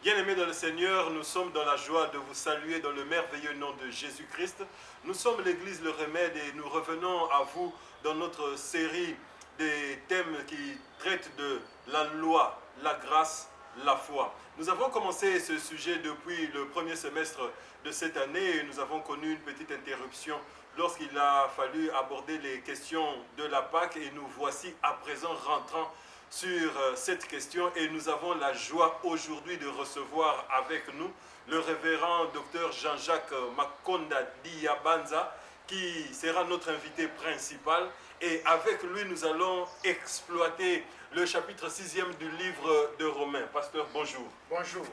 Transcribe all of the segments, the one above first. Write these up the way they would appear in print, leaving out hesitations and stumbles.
Bien-aimés dans le Seigneur, nous sommes dans la joie de vous saluer dans le merveilleux nom de Jésus-Christ. Nous sommes l'Église Le Remède et nous revenons à vous dans notre série des thèmes qui traitent de la loi, la grâce, la foi. Nous avons commencé ce sujet depuis le premier semestre de cette année et nous avons connu une petite interruption lorsqu'il a fallu aborder les questions de la Pâque et nous voici à présent rentrant sur cette question et nous avons la joie aujourd'hui de recevoir avec nous le révérend docteur Jean-Jacques Makonda Diabanza qui sera notre invité principal et avec lui nous allons exploiter le chapitre 6e du livre de Romains. Pasteur, bonjour. Bonjour.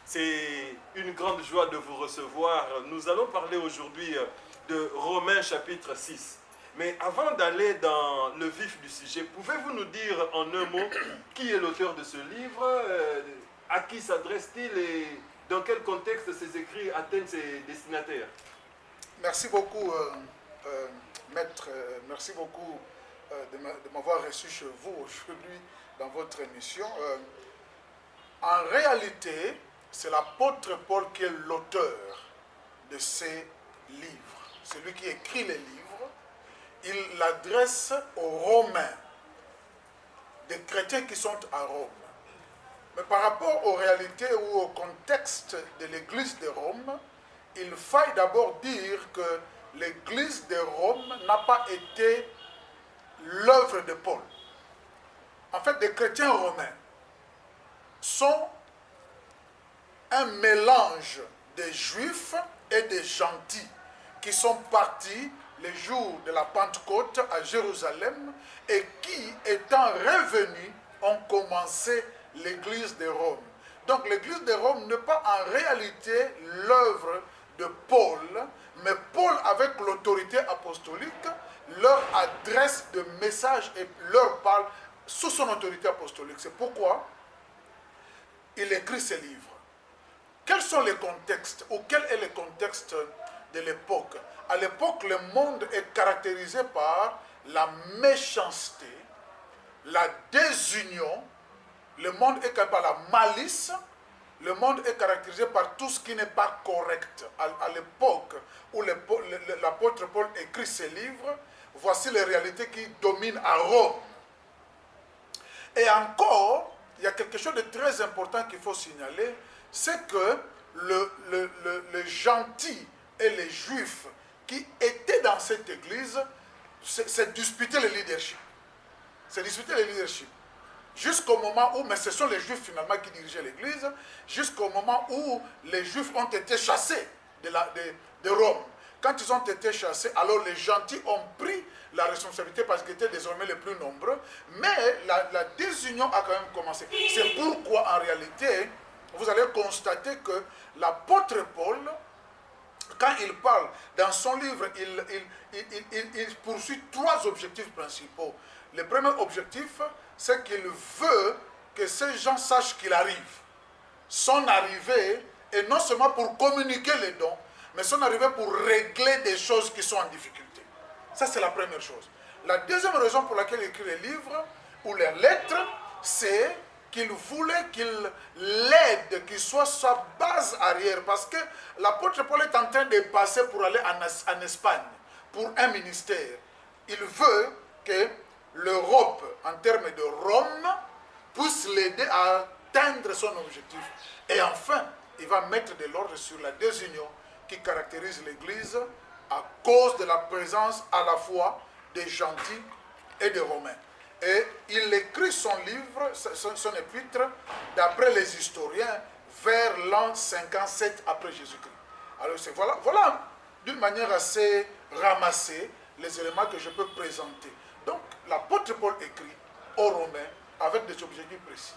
C'est une grande joie de vous recevoir. Nous allons parler aujourd'hui de Romains chapitre 6. Mais avant d'aller dans le vif du sujet, pouvez-vous nous dire en un mot qui est l'auteur de ce livre, à qui s'adresse-t-il et dans quel contexte ces écrits atteignent ses destinataires? Merci beaucoup, maître. Merci beaucoup de m'avoir reçu chez vous aujourd'hui dans votre émission. En réalité, c'est l'apôtre Paul qui est l'auteur de ces livres. C'est lui qui écrit les livres. Il l'adresse aux Romains, des chrétiens qui sont à Rome. Mais par rapport aux réalités ou au contexte de l'église de Rome, il faille d'abord dire que l'église de Rome n'a pas été l'œuvre de Paul. En fait, les chrétiens romains sont un mélange des juifs et des gentils qui sont partis les jours de la Pentecôte à Jérusalem et qui, étant revenus, ont commencé l'église de Rome. Donc l'église de Rome n'est pas en réalité l'œuvre de Paul, mais Paul, avec l'autorité apostolique, leur adresse des messages et leur parle sous son autorité apostolique. C'est pourquoi il écrit ces livres. Quels sont les contextes ou quel est le contexte de l'époque? À l'époque, le monde est caractérisé par la méchanceté, la désunion, le monde est caractérisé par la malice, le monde est caractérisé par tout ce qui n'est pas correct. À l'époque où l'apôtre Paul écrit ses livres, voici les réalités qui dominent à Rome. Et encore, il y a quelque chose de très important qu'il faut signaler, c'est que le gentil et les juifs qui étaient dans cette église, c'est disputer le leadership. C'est disputer le leadership. Jusqu'au moment où, mais ce sont les juifs finalement qui dirigeaient l'église, jusqu'au moment où les juifs ont été chassés de Rome. Quand ils ont été chassés, alors les gentils ont pris la responsabilité parce qu'ils étaient désormais les plus nombreux, mais la désunion a quand même commencé. C'est pourquoi en réalité, vous allez constater que l'apôtre Paul, quand il parle dans son livre, il poursuit trois objectifs principaux. Le premier objectif, c'est qu'il veut que ces gens sachent qu'il arrive. Son arrivée est non seulement pour communiquer les dons, mais son arrivée pour régler des choses qui sont en difficulté. Ça, c'est la première chose. La deuxième raison pour laquelle il écrit les livres ou les lettres, c'est qu'il voulait qu'il l'aide, qu'il soit sa base arrière. Parce que l'apôtre Paul est en train de passer pour aller en Espagne, pour un ministère. Il veut que l'Europe, en termes de Rome, puisse l'aider à atteindre son objectif. Et enfin, il va mettre de l'ordre sur la désunion qui caractérise l'Église à cause de la présence à la fois des gentils et des Romains. Et il écrit son livre, son épître, d'après les historiens, vers l'an 57 après Jésus-Christ. Alors voilà d'une manière assez ramassée les éléments que je peux présenter. Donc l'apôtre Paul écrit aux Romains avec des objectifs précis.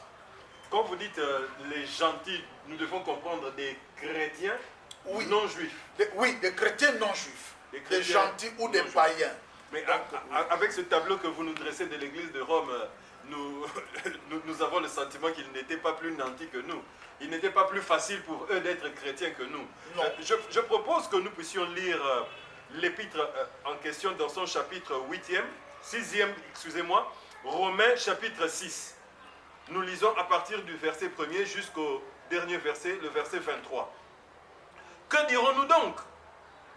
Quand vous dites les gentils, nous devons comprendre des chrétiens non juifs. Des chrétiens non juifs, des gentils ou des païens. Mais donc, avec ce tableau que vous nous dressez de l'église de Rome, nous avons le sentiment qu'ils n'étaient pas plus nantis que nous. Il n'était pas plus facile pour eux d'être chrétiens que nous. Je propose que nous puissions lire l'épître en question dans son chapitre 6e, excusez-moi, Romains chapitre 6. Nous lisons à partir du verset 1er jusqu'au dernier verset, le verset 23. Que dirons-nous donc?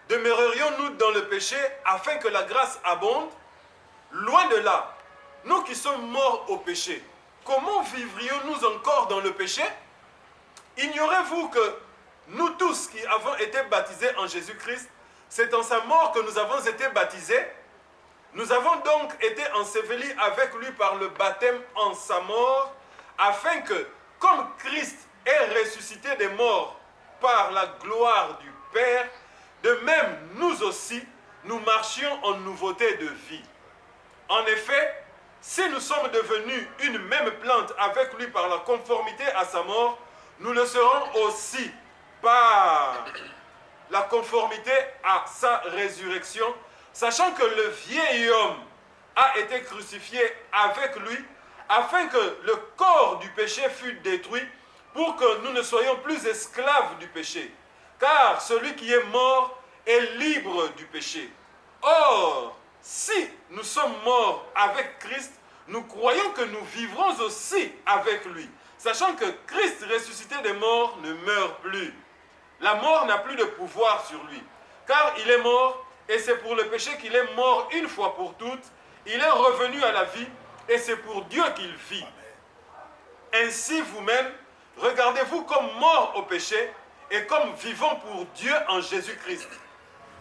Demeurerions-nous dans le péché afin que la grâce abonde? Loin de là, nous qui sommes morts au péché, comment vivrions-nous encore dans le péché? Ignorez-vous que nous tous qui avons été baptisés en Jésus-Christ, c'est en sa mort que nous avons été baptisés? Nous avons donc été ensevelis avec lui par le baptême en sa mort, afin que, comme Christ est ressuscité des morts par la gloire du Père, de même nous aussi, nous marchions en nouveauté de vie. En effet, si nous sommes devenus une même plante avec lui par la conformité à sa mort, nous le serons aussi par la conformité à sa résurrection, sachant que le vieil homme a été crucifié avec lui, afin que le corps du péché fût détruit, pour que nous ne soyons plus esclaves du péché. Car celui qui est mort est libre du péché. Or, si nous sommes morts avec Christ, nous croyons que nous vivrons aussi avec lui, sachant que Christ ressuscité des morts ne meurt plus. La mort n'a plus de pouvoir sur lui, car il est mort, et c'est pour le péché qu'il est mort une fois pour toutes. Il est revenu à la vie, et c'est pour Dieu qu'il vit. Ainsi vous-même, regardez-vous comme morts au péché, et comme vivants pour Dieu en Jésus-Christ.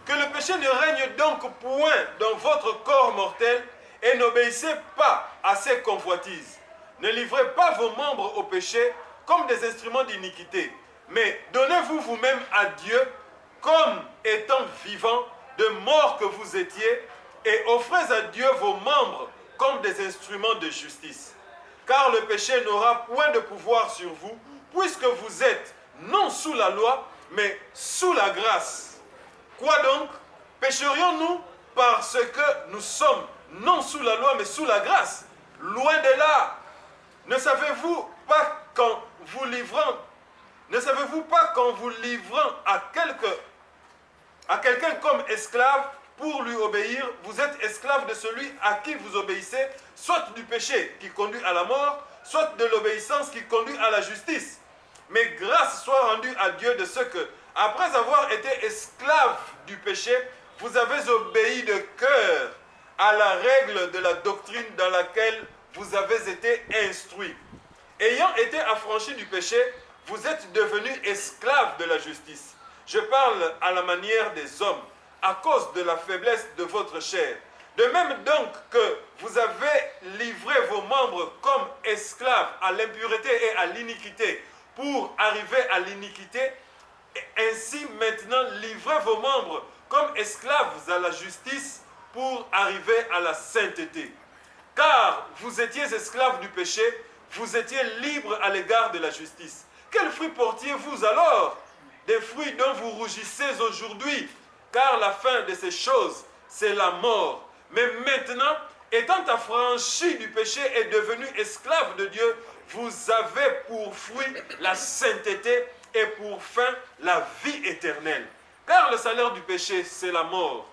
Que le péché ne règne donc point dans votre corps mortel, et n'obéissez pas à ses convoitises. Ne livrez pas vos membres au péché comme des instruments d'iniquité, mais donnez-vous vous-même à Dieu comme étant vivants, de mort que vous étiez, et offrez à Dieu vos membres comme des instruments de justice. Car le péché n'aura point de pouvoir sur vous, puisque vous êtes non sous la loi, mais sous la grâce. Quoi donc? Pécherions-nous parce que nous sommes non sous la loi, mais sous la grâce? Loin de là. Ne savez-vous pas qu'en vous livrant à quelqu'un comme esclave pour lui obéir, vous êtes esclave de celui à qui vous obéissez, soit du péché qui conduit à la mort, soit de l'obéissance qui conduit à la justice. Mais grâce soit rendue à Dieu de ce que, après avoir été esclave du péché, vous avez obéi de cœur à la règle de la doctrine dans laquelle vous avez été instruits. Ayant été affranchis du péché, vous êtes devenus esclaves de la justice. Je parle à la manière des hommes, à cause de la faiblesse de votre chair. De même donc que vous avez livré vos membres comme esclaves à l'impureté et à l'iniquité pour arriver à l'iniquité, ainsi maintenant livrez vos membres comme esclaves à la justice pour arriver à la sainteté. Car vous étiez esclaves du péché, vous étiez libres à l'égard de la justice. Quels fruits portiez-vous alors? Des fruits dont vous rougissez aujourd'hui, car la fin de ces choses, c'est la mort. Mais maintenant, étant affranchis du péché et devenus esclaves de Dieu, vous avez pour fruit la sainteté et pour fin la vie éternelle. Car le salaire du péché, c'est la mort.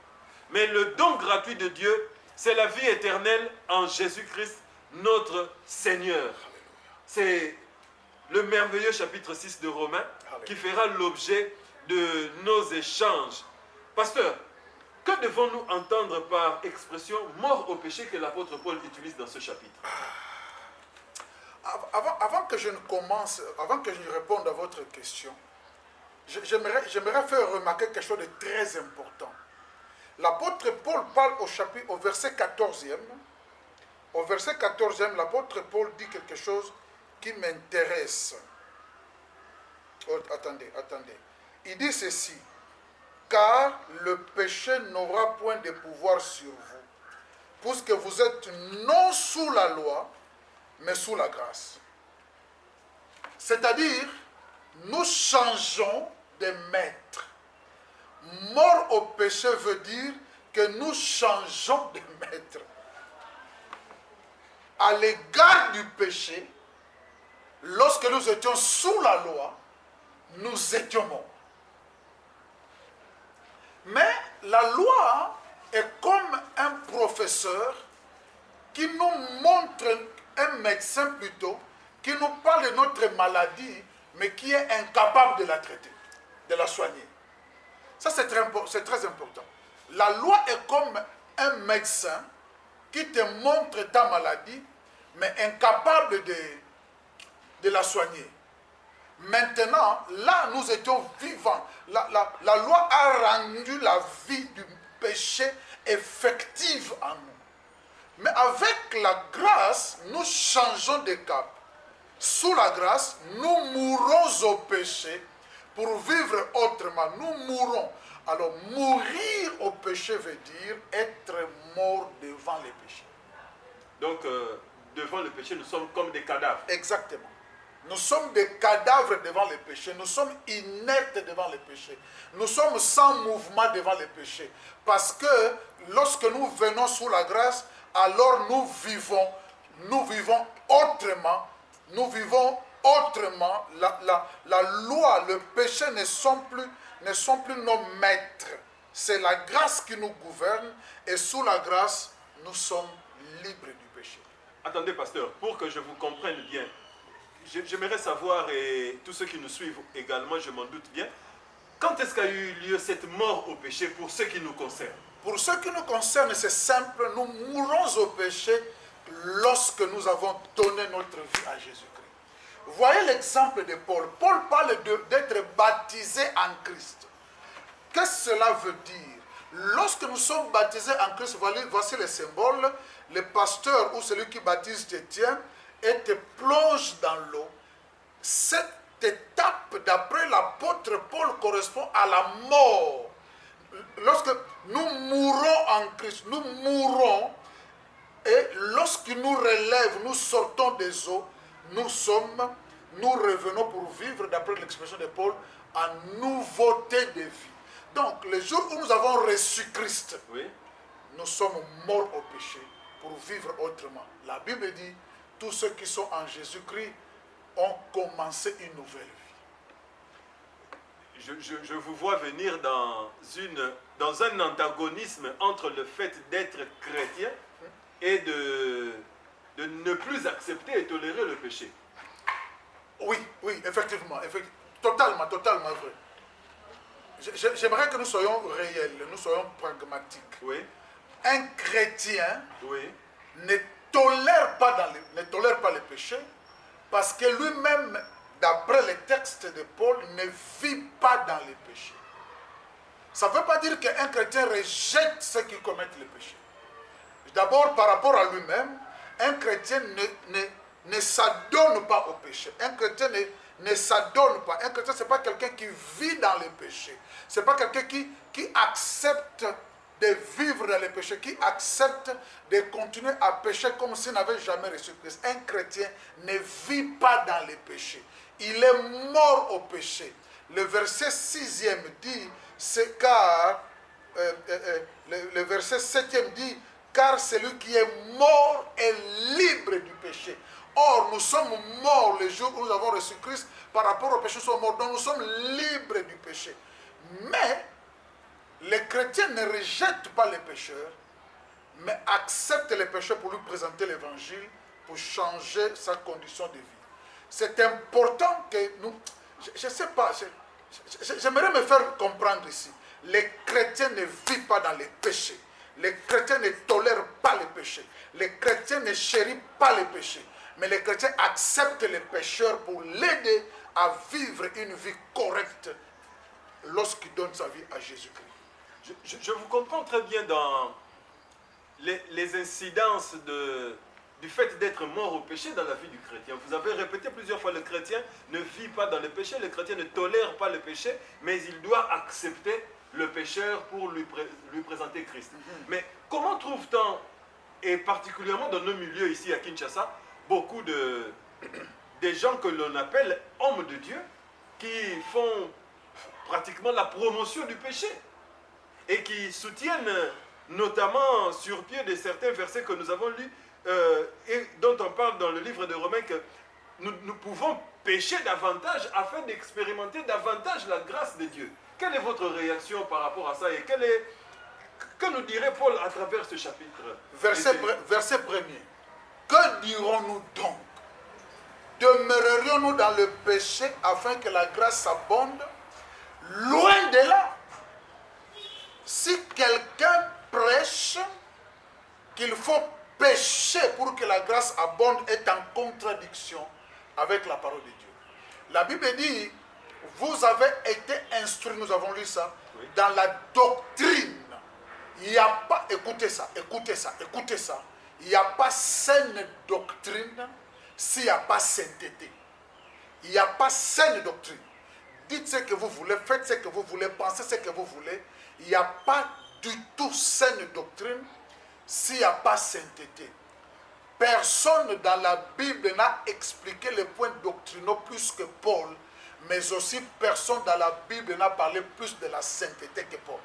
Mais le don gratuit de Dieu, c'est la vie éternelle en Jésus-Christ, notre Seigneur. C'est le merveilleux chapitre 6 de Romains qui fera l'objet de nos échanges. Pasteur, que devons-nous entendre par expression mort au péché que l'apôtre Paul utilise dans ce chapitre? Avant que je ne commence, avant que je réponde à votre question, j'aimerais faire remarquer quelque chose de très important. L'apôtre Paul parle au verset 14e. Au verset 14e, l'apôtre Paul dit quelque chose qui m'intéresse. Oh, attendez. Il dit ceci. Car le péché n'aura point de pouvoir sur vous, puisque vous êtes non sous la loi, mais sous la grâce. C'est-à-dire, nous changeons de maître. Mort au péché veut dire que nous changeons de maître. À l'égard du péché, lorsque nous étions sous la loi, nous étions morts. Mais la loi est comme un professeur qui nous montre, un médecin plutôt, qui nous parle de notre maladie, mais qui est incapable de la traiter, de la soigner. Ça, c'est très important. La loi est comme un médecin qui te montre ta maladie, mais incapable de la soigner. Maintenant, là, nous étions vivants. La loi a rendu la vie du péché effective en nous. Mais avec la grâce, nous changeons de cap. Sous la grâce, nous mourons au péché pour vivre autrement. Nous mourons. Alors, mourir au péché veut dire être mort devant les péchés. Donc, devant le péché, nous sommes comme des cadavres. Exactement. Nous sommes des cadavres devant les péchés. Nous sommes inertes devant les péchés. Nous sommes sans mouvement devant les péchés. Parce que lorsque nous venons sous la grâce, alors nous vivons autrement. Nous vivons autrement. La loi, le péché ne sont plus nos maîtres. C'est la grâce qui nous gouverne. Et sous la grâce, nous sommes libres du péché. Attendez, pasteur, pour que je vous comprenne bien, j'aimerais savoir, et tous ceux qui nous suivent également, je m'en doute bien, quand est-ce qu'a eu lieu cette mort au péché pour ceux qui nous concernent? Pour ce qui nous concerne, c'est simple, nous mourons au péché lorsque nous avons donné notre vie à Jésus-Christ. Voyez l'exemple de Paul. Paul parle d'être baptisé en Christ. Qu'est-ce que cela veut dire? Lorsque nous sommes baptisés en Christ, voici les symboles. Le pasteur ou celui qui baptise te tient et te plonge dans l'eau. Cette étape, d'après l'apôtre Paul, correspond à la mort. Lorsque nous mourons en Christ, nous mourons, et lorsqu'il nous relève, nous sortons des eaux, nous revenons pour vivre, d'après l'expression de Paul, en nouveauté de vie. Donc, le jour où nous avons reçu Christ, oui, nous sommes morts au péché pour vivre autrement. La Bible dit, tous ceux qui sont en Jésus-Christ ont commencé une nouvelle vie. Je vous vois venir dans un antagonisme entre le fait d'être chrétien et de ne plus accepter et tolérer le péché. Oui, effectivement, totalement vrai. J'aimerais que nous soyons réels, nous soyons pragmatiques. Oui. Un chrétien, oui, ne tolère pas le péché parce que lui-même, d'après les textes de Paul, ne vit pas dans le péché. Ça ne veut pas dire qu'un chrétien rejette ceux qui commettent le péché. D'abord, par rapport à lui-même, un chrétien ne s'adonne pas au péché. Un chrétien ne s'adonne pas. Un chrétien, ce n'est pas quelqu'un qui vit dans le péché. Ce n'est pas quelqu'un qui accepte de vivre dans le péché, qui accepte de continuer à pécher comme s'il n'avait jamais reçu Christ. Un chrétien ne vit pas dans le péché. Il est mort au péché. Le verset 6e dit, c'est car, le verset 7e dit, car celui qui est mort est libre du péché. Or, nous sommes morts le jour où nous avons reçu Christ. Par rapport au péché, nous sommes morts. Donc, nous sommes libres du péché. Mais, les chrétiens ne rejettent pas les pécheurs, mais acceptent les pécheurs pour lui présenter l'évangile, pour changer sa condition de vie. C'est important que nous... Je ne sais pas, j'aimerais me faire comprendre ici. Les chrétiens ne vivent pas dans les péchés. Les chrétiens ne tolèrent pas les péchés. Les chrétiens ne chérissent pas les péchés. Mais les chrétiens acceptent les pécheurs pour l'aider à vivre une vie correcte lorsqu'il donne sa vie à Jésus-Christ. Je vous comprends très bien dans les incidences du fait d'être mort au péché dans la vie du chrétien. Vous avez répété plusieurs fois, le chrétien ne vit pas dans le péché, le chrétien ne tolère pas le péché, mais il doit accepter le pécheur pour lui présenter Christ. Mais comment trouve-t-on, et particulièrement dans nos milieux ici à Kinshasa, beaucoup de gens que l'on appelle hommes de Dieu, qui font pratiquement la promotion du péché et qui soutiennent notamment sur pied de certains versets que nous avons lus et dont on parle dans le livre de Romains, que nous pouvons pécher davantage afin d'expérimenter davantage la grâce de Dieu. Quelle est votre réaction par rapport à ça et que nous dirait Paul à travers ce chapitre? Verset premier. Que dirons-nous donc? demeurerions-nous dans le péché afin que la grâce abonde? Loin de là. Si quelqu'un prêche qu'il faut pécher pour que la grâce abonde, est en contradiction avec la parole de Dieu. La Bible dit, vous avez été instruits, nous avons lu ça, oui, dans la doctrine. Il n'y a pas, écoutez ça, il n'y a pas saine doctrine s'il n'y a pas sainteté. Il n'y a pas saine doctrine. Dites ce que vous voulez, faites ce que vous voulez, pensez ce que vous voulez. Il n'y a pas du tout saine doctrine s'il n'y a pas sainteté. Personne dans la Bible n'a expliqué les points doctrinaux plus que Paul, mais aussi personne dans la Bible n'a parlé plus de la sainteté que Paul.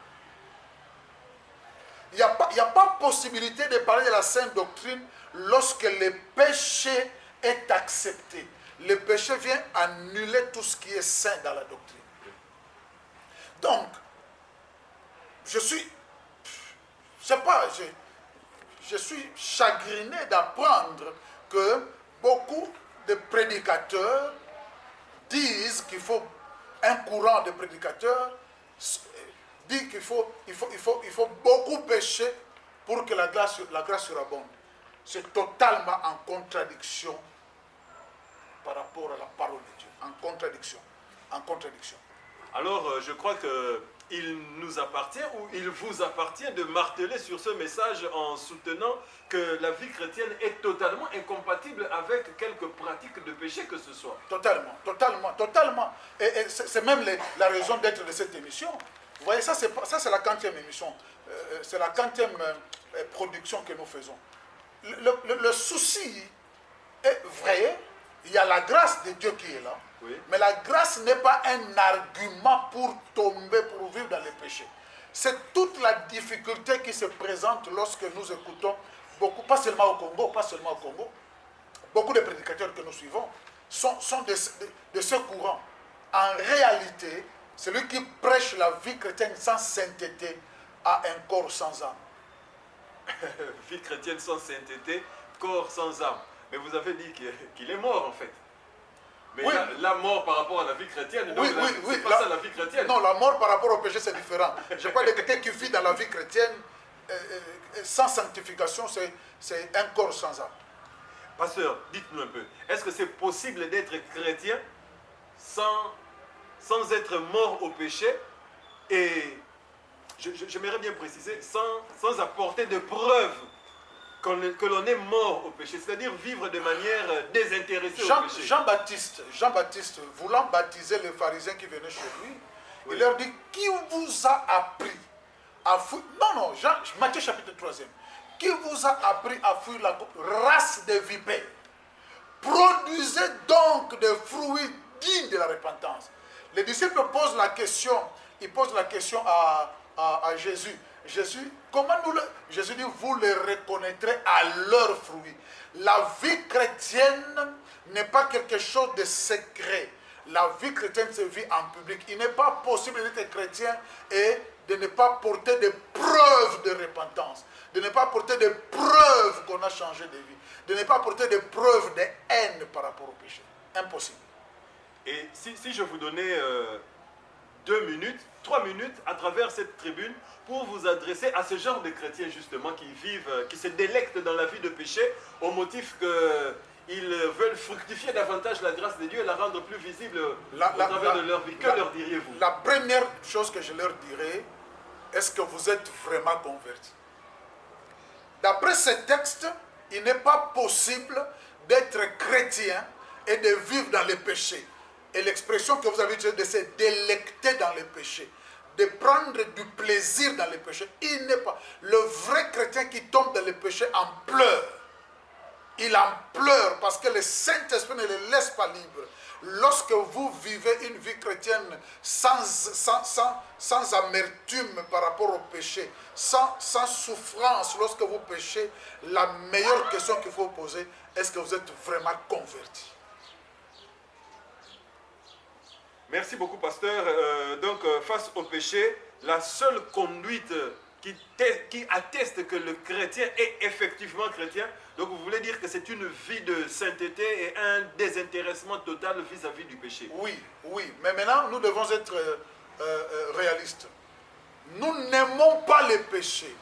Il n'y a pas possibilité de parler de la sainte doctrine lorsque le péché est accepté. Le péché vient annuler tout ce qui est saint dans la doctrine. Donc, je suis chagriné d'apprendre que beaucoup de prédicateurs disent qu'il faut, un courant de prédicateurs dit qu'il faut beaucoup pécher pour que la grâce surabonde. C'est totalement en contradiction par rapport à la parole de Dieu. En contradiction. Alors, je crois qu'il nous appartient ou il vous appartient de marteler sur ce message en soutenant que la vie chrétienne est totalement incompatible avec quelque pratique de péché que ce soit. Totalement. Et c'est même la raison d'être de cette émission. Vous voyez, ça c'est la 40e émission. C'est la 40e production que nous faisons. Le souci est vrai. Il y a la grâce de Dieu qui est là. Oui. Mais la grâce n'est pas un argument pour tomber, pour vivre dans le péché. C'est toute la difficulté qui se présente lorsque nous écoutons beaucoup, pas seulement au Congo, beaucoup de prédicateurs que nous suivons sont de ce courant. En réalité, celui qui prêche la vie chrétienne sans sainteté a un corps sans âme. Vie chrétienne sans sainteté, corps sans âme. Mais vous avez dit qu'il est mort en fait. Mais oui, la mort par rapport à la vie chrétienne, c'est pas ça la vie chrétienne. Non, la mort par rapport au péché c'est différent. Je parle de quelqu'un qui vit dans la vie chrétienne sans sanctification, c'est un corps sans âme. Pasteur, dites-nous un peu, est-ce que c'est possible d'être chrétien sans être mort au péché et, j'aimerais bien préciser, sans apporter de preuves que l'on est mort au péché, c'est-à-dire vivre de manière désintéressée au péché. Jean-Baptiste, voulant baptiser les pharisiens qui venaient chez lui, oui, il leur dit, qui vous a appris à fuir... Non, Matthieu chapitre 3e. Qui vous a appris à fuir la race des vipères? Produisez donc des fruits dignes de la repentance. Les disciples posent la question, à Jésus. Jésus dit, vous les reconnaîtrez à leurs fruits. La vie chrétienne n'est pas quelque chose de secret. La vie chrétienne se vit en public. Il n'est pas possible d'être chrétien et de ne pas porter des preuves de repentance, de ne pas porter des preuves qu'on a changé de vie, de ne pas porter des preuves de haine par rapport au péché. Impossible. Et si je vous donnais 2 minutes, 3 minutes à travers cette tribune pour vous adresser à ce genre de chrétiens justement qui se délectent dans la vie de péché au motif qu'ils veulent fructifier davantage la grâce de Dieu et la rendre plus visible au travers de leur vie. Que leur diriez-vous? La première chose que je leur dirais, est-ce que vous êtes vraiment convertis? D'après ce texte, il n'est pas possible d'être chrétien et de vivre dans le péché. Et l'expression que vous avez utilisée de se délecter dans le péché, de prendre du plaisir dans le péché, il n'est pas. Le vrai chrétien qui tombe dans le péché en pleure. Il en pleure parce que le Saint-Esprit ne le laisse pas libre. Lorsque vous vivez une vie chrétienne sans amertume par rapport au péché, sans souffrance lorsque vous péchez, la meilleure question qu'il faut poser, est-ce que vous êtes vraiment converti? Merci beaucoup, pasteur. Donc, face au péché, la seule conduite qui atteste que le chrétien est effectivement chrétien, Donc vous voulez dire que c'est une vie de sainteté et un désintéressement total vis-à-vis du péché. Oui, oui. Mais maintenant, nous devons être réalistes. Nous n'aimons pas le péché.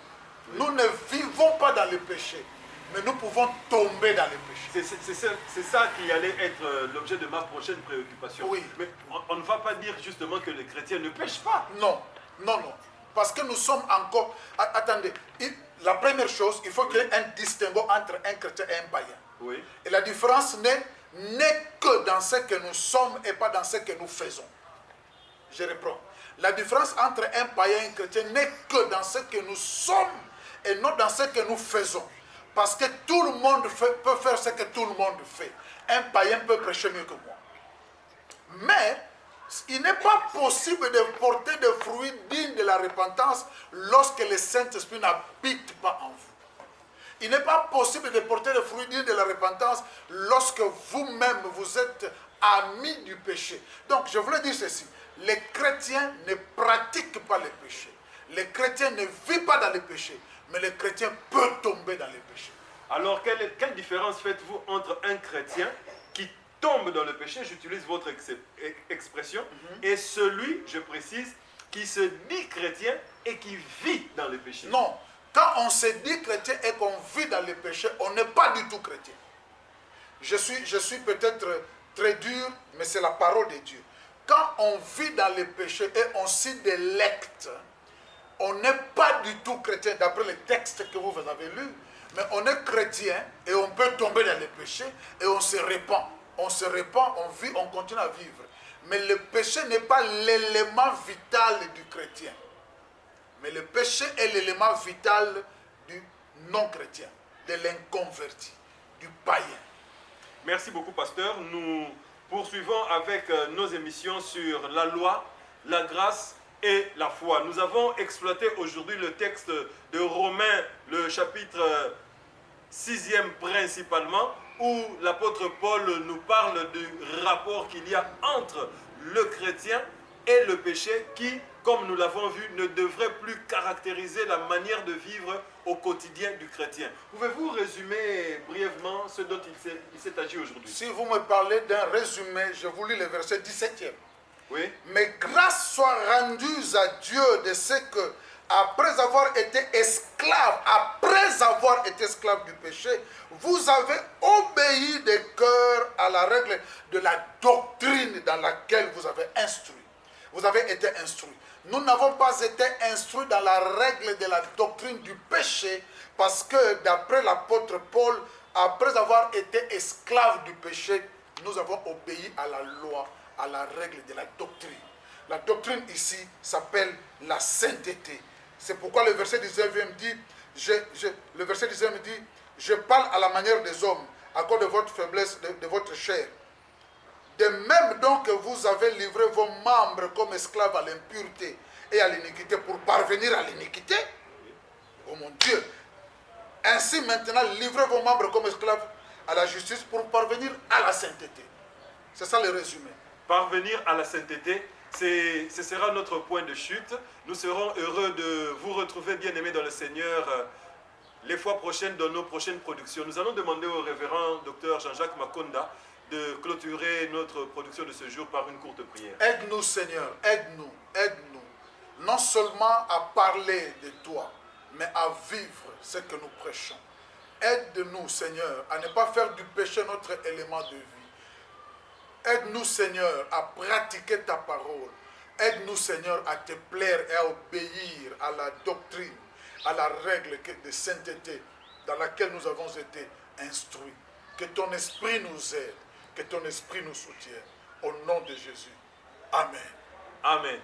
Oui. Nous ne vivons pas dans le péché. Mais nous pouvons tomber dans le péché. C'est ça qui allait être l'objet de ma prochaine préoccupation. Oui. Mais on ne va pas dire justement que les chrétiens ne pêchent pas. Non, non, non. Parce que nous sommes encore... Attendez, la première chose, il faut qu'il y ait un distinguo entre un chrétien et un païen. Oui. Et la différence n'est que dans ce que nous sommes et pas dans ce que nous faisons. Je reprends. La différence entre un païen et un chrétien n'est que dans ce que nous sommes et non dans ce que nous faisons. Parce que tout le monde peut faire ce que tout le monde fait. Un païen peut prêcher mieux que moi. Mais il n'est pas possible de porter des fruits dignes de la repentance lorsque le Saint-Esprit n'habite pas en vous. Il n'est pas possible de porter des fruits dignes de la repentance lorsque vous-même vous êtes amis du péché. Donc je voulais dire ceci. Les chrétiens ne pratiquent pas le péché. Les chrétiens ne vivent pas dans le péché. Mais le chrétien peut tomber dans le péché. Alors, quelle différence faites-vous entre un chrétien qui tombe dans le péché, j'utilise votre expression, et celui, je précise, qui se dit chrétien et qui vit dans le péché? Non, quand on se dit chrétien et qu'on vit dans le péché, on n'est pas du tout chrétien. Je suis peut-être très dur, mais c'est la parole de Dieu. Quand on vit dans le péché et on s'y délecte, on n'est pas du tout chrétien, d'après les textes que vous avez lus, mais on est chrétien et on peut tomber dans le péché et on se répand. On se répand, on vit, on continue à vivre. Mais le péché n'est pas l'élément vital du chrétien. Mais le péché est l'élément vital du non-chrétien, de l'inconverti, du païen. Merci beaucoup, pasteur. Nous poursuivons avec nos émissions sur la loi, la grâce et la foi. Nous avons exploité aujourd'hui le texte de Romains, le chapitre 6e principalement, où l'apôtre Paul nous parle du rapport qu'il y a entre le chrétien et le péché qui, comme nous l'avons vu, ne devrait plus caractériser la manière de vivre au quotidien du chrétien. Pouvez-vous résumer brièvement ce dont il s'est agi aujourd'hui? Si vous me parlez d'un résumé, je vous lis le verset 17e. Oui. Mais grâce soit rendue à Dieu de ce que, après avoir été esclave du péché, vous avez obéi de cœur à la règle de la doctrine dans laquelle vous avez instruit. Vous avez été instruit. Nous n'avons pas été instruits dans la règle de la doctrine du péché parce que d'après l'apôtre Paul, après avoir été esclave du péché, nous avons obéi à la loi, à la règle de la doctrine. La doctrine ici s'appelle la sainteté. C'est pourquoi le verset 19 dit, je parle à la manière des hommes, à cause de votre faiblesse, de votre chair. De même donc que vous avez livré vos membres comme esclaves à l'impureté et à l'iniquité pour parvenir à l'iniquité. Oh mon Dieu! Ainsi maintenant, livrez vos membres comme esclaves à la justice pour parvenir à la sainteté. C'est ça le résumé. Parvenir à la sainteté, ce sera notre point de chute. Nous serons heureux de vous retrouver, bien-aimés dans le Seigneur, les fois prochaines dans nos prochaines productions. Nous allons demander au révérend Dr Jean-Jacques Makonda de clôturer notre production de ce jour par une courte prière. Aide-nous, Seigneur, aide-nous, aide-nous, non seulement à parler de toi, mais à vivre ce que nous prêchons. Aide-nous, Seigneur, à ne pas faire du péché notre élément de vie. Aide-nous, Seigneur, à pratiquer ta parole. Aide-nous, Seigneur, à te plaire et à obéir à la doctrine, à la règle de sainteté dans laquelle nous avons été instruits. Que ton esprit nous aide, que ton esprit nous soutienne. Au nom de Jésus. Amen. Amen.